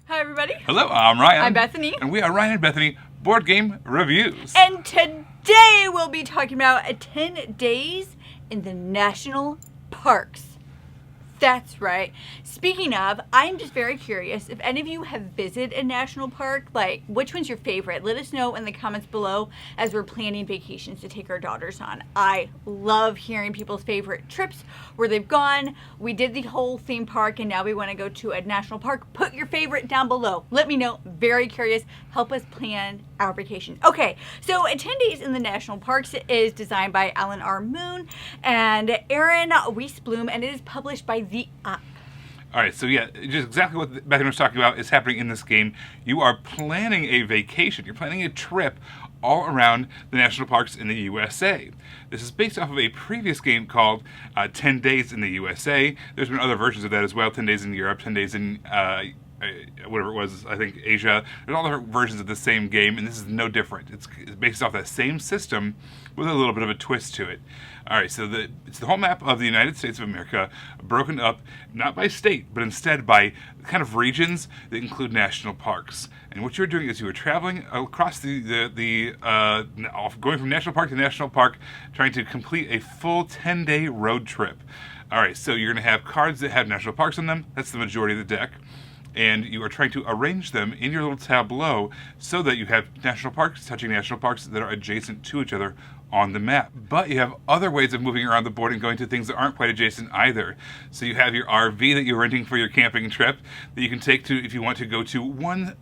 Hi, everybody. Hello, I'm Ryan. I'm Bethany. And we are Ryan and Bethany Board Game Reviews. And today we'll be talking about 10 days in the national parks. That's right. Speaking of, I'm just very curious if any of you have visited a national park, like which one's your favorite? Let us know in the comments below as we're planning vacations to take our daughters on. I love hearing people's favorite trips, where they've gone. We did the whole theme park and now we want to go to a national park. Put your favorite down below. Let me know. Very curious. Help us plan our vacation. Okay, so 10 Days in the National Parks is designed by Alan R. Moon and Aaron Weisblum, and it is published by The Up. All right, so yeah, just exactly what Bethany was talking about is happening in this game. You are planning a vacation. You're planning a trip all around the national parks in the USA. This is based off of a previous game called 10 Days in the USA. There's been other versions of that as well, 10 Days in Europe, 10 Days in whatever it was, I think Asia. There's all different versions of the same game, and this is no different. It's based off that same system with a little bit of a twist to it. All right, so it's the whole map of the United States of America, broken up not by state, but instead by kind of regions that include national parks. And what you're doing is you are traveling across going from national park to national park, trying to complete a full 10-day road trip. All right, so you're going to have cards that have national parks on them. That's the majority of the deck. And you are trying to arrange them in your little tableau so that you have national parks touching national parks that are adjacent to each other on the map. But you have other ways of moving around the board and going to things that aren't quite adjacent either. So you have your RV that you're renting for your camping trip that you can take to if you want to go to one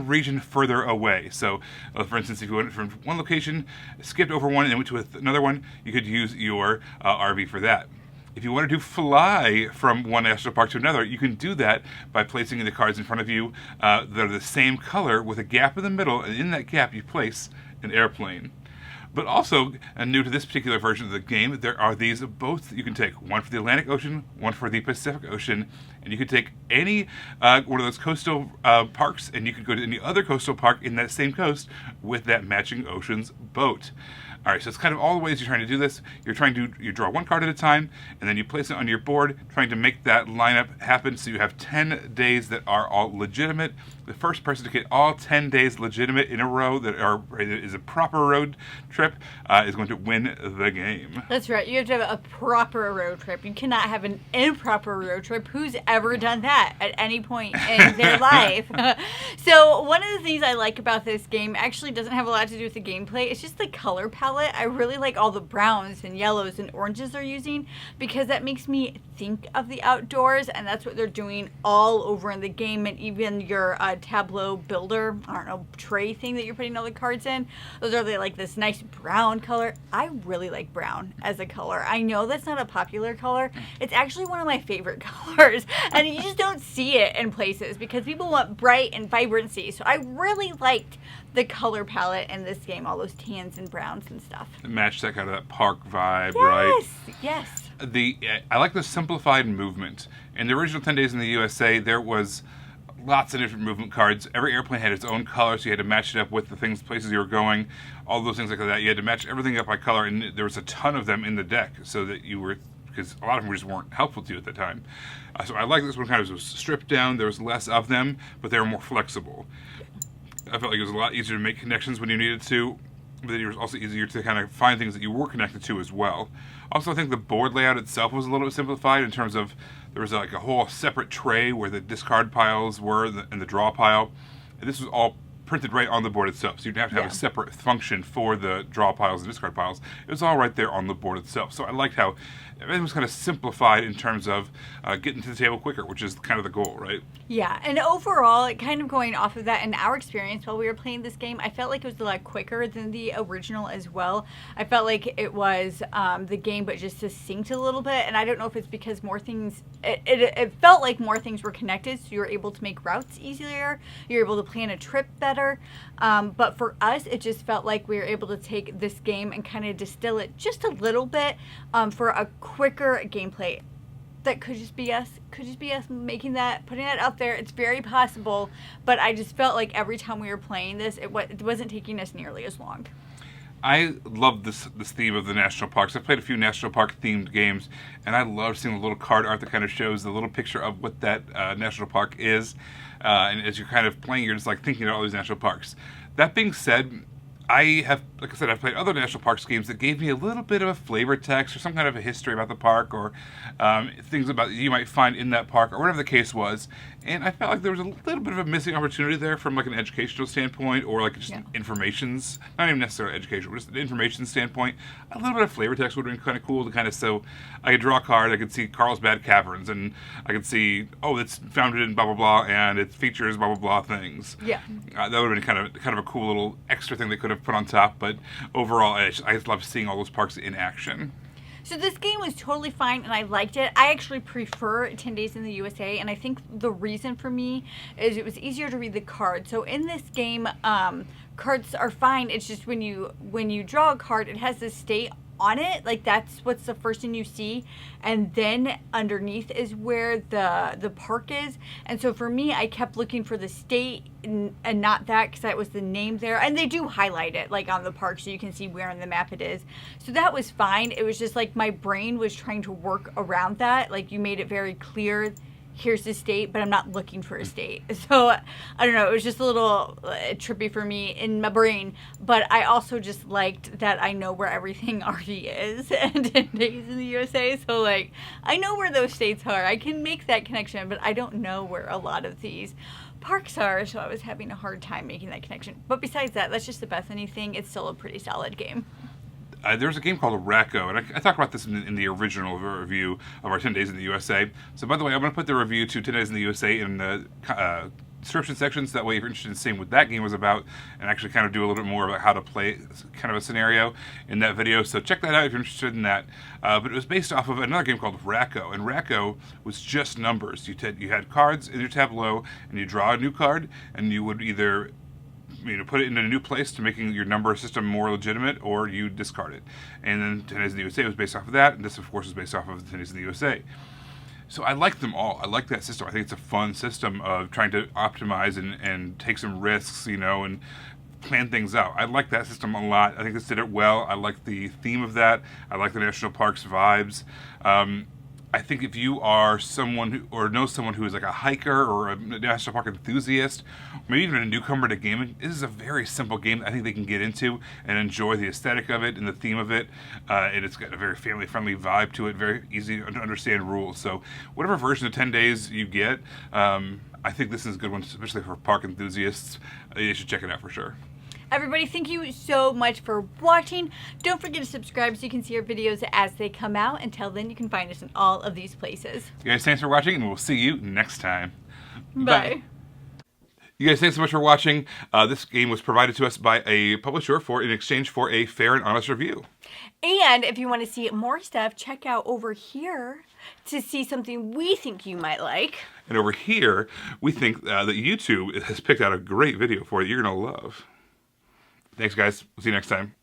region further away. So, for instance, if you went from one location, skipped over one, and went to another one, you could use your RV for that. If you wanted to fly from one national park to another, you can do that by placing the cards in front of you that are the same color with a gap in the middle, and in that gap you place an airplane. But also, new to this particular version of the game, there are these boats that you can take. One for the Atlantic Ocean, one for the Pacific Ocean. And you can take any one of those coastal parks, and you can go to any other coastal park in that same coast with that matching ocean's boat. All right, so it's kind of all the ways you're trying to do this. You draw one card at a time, and then you place it on your board, trying to make that lineup happen so you have 10 days that are all legitimate. The first person to get all 10 days legitimate in a row that is a proper road trip is going to win the game. That's right. You have to have a proper road trip. You cannot have an improper road trip. Who's ever done that at any point in their life? So one of the things I like about this game actually doesn't have a lot to do with the gameplay. It's just the color palette. I really like all the browns and yellows and oranges they're using, because that makes me think of the outdoors, and that's what they're doing all over in the game. And even your tableau builder, tray thing that you're putting all the cards in, those are like this nice brown color. I really like brown as a color. I know that's not a popular color. It's actually one of my favorite colors, and you just don't see it in places because people want bright and vibrancy. So I really liked the color palette in this game, all those tans and browns and stuff. It matched that kind of that park vibe, right? Yes. I like the simplified movement. In the original 10 Days in the USA, there was lots of different movement cards. Every airplane had its own color, so you had to match it up with the places you were going, all those things like that. You had to match everything up by color, and there was a ton of them in the deck, so that because a lot of them just weren't helpful to you at the time. So I like this one kind of was stripped down. There was less of them, but they were more flexible. I felt like it was a lot easier to make connections when you needed to, but it was also easier to kind of find things that you were connected to as well. Also, I think the board layout itself was a little bit simplified in terms of there was like a whole separate tray where the discard piles were and the draw pile. And this was all printed right on the board itself, so you didn't have to have a separate function for the draw piles and discard piles. It was all right there on the board itself. So I liked how everything was kind of simplified in terms of getting to the table quicker, which is kind of the goal, right? Yeah, and overall, kind of going off of that, in our experience while we were playing this game, I felt like it was a lot quicker than the original as well. I felt like it was the game, but just succinct a little bit, and I don't know if it's because more things, it felt like more things were connected, so you were able to make routes easier, you were able to plan a trip better, but for us, it just felt like we were able to take this game and kind of distill it just a little bit for a quicker gameplay. That could just be us making that, putting that out there. It's very possible, but I just felt like every time we were playing this, it wasn't taking us nearly as long. I love this theme of the national parks. I've played a few national park themed games, and I love seeing the little card art that kind of shows the little picture of what that national park is. And as you're kind of playing, you're just like thinking about all these national parks. That being said, I have, like I said, I've played other national parks games that gave me a little bit of a flavor text or some kind of a history about the park or things about you might find in that park or whatever the case was. And I felt like there was a little bit of a missing opportunity there from like an educational standpoint or like just information's, not even necessarily educational, but just an information standpoint. A little bit of flavor text would have been kind of cool to kind of, so I could draw a card, I could see Carlsbad Caverns, and I could see, oh, it's founded in blah, blah, blah, and it features blah, blah, blah things. Yeah. That would have been kind of a cool little extra thing they could have put on top, but overall, I just love seeing all those parks in action. So this game was totally fine, and I liked it. I actually prefer 10 Days in the USA, and I think the reason for me is it was easier to read the cards. So in this game, cards are fine. It's just when you draw a card, it has this state on it, like that's what's the first thing you see, and then underneath is where the park is. And so for me, I kept looking for the state and not that, because that was the name there, and they do highlight it like on the park so you can see where on the map it is. So that was fine. It was just like my brain was trying to work around that. Like you made it very clear, here's the state, but I'm not looking for a state. So I don't know, it was just a little trippy for me in my brain, but I also just liked that I know where everything already is and 10 Days in the USA. So like I know where those states are, I can make that connection, but I don't know where a lot of these parks are, so I was having a hard time making that connection. But besides that, that's just the Bethany thing. It's still a pretty solid game. There's a game called Racco, and I talked about this in the original review of our 10 Days in the USA. So, by the way, I'm going to put the review to 10 Days in the USA in the description sections. That way, if you're interested in seeing what that game was about and actually kind of do a little bit more about how to play kind of a scenario in that video. So, check that out if you're interested in that. But it was based off of another game called Racco, and Racco was just numbers. You had cards in your tableau, and you draw a new card, and you would either put it in a new place to making your number system more legitimate, or you discard it. And then 10 Days in the USA was based off of that, and this, of course, is based off of 10 Days in the USA. So I like them all. I like that system. I think it's a fun system of trying to optimize and take some risks, and plan things out. I like that system a lot. I think this did it well. I like the theme of that. I like the national parks vibes. I think if you are someone or know someone who is like a hiker or a national park enthusiast, maybe even a newcomer to gaming, this is a very simple game that I think they can get into and enjoy the aesthetic of it and the theme of it. And it's got a very family-friendly vibe to it, very easy to understand rules. So whatever version of 10 Days you get, I think this is a good one, especially for park enthusiasts. You should check it out for sure. Everybody, thank you so much for watching. Don't forget to subscribe so you can see our videos as they come out. Until then, you can find us in all of these places. You guys, thanks for watching, and we'll see you next time. Bye. You guys, thanks so much for watching. This game was provided to us by a publisher in exchange for a fair and honest review. And if you want to see more stuff, check out over here to see something we think you might like. And over here, we think that YouTube has picked out a great video for you you're going to love. Thanks, guys. We'll see you next time.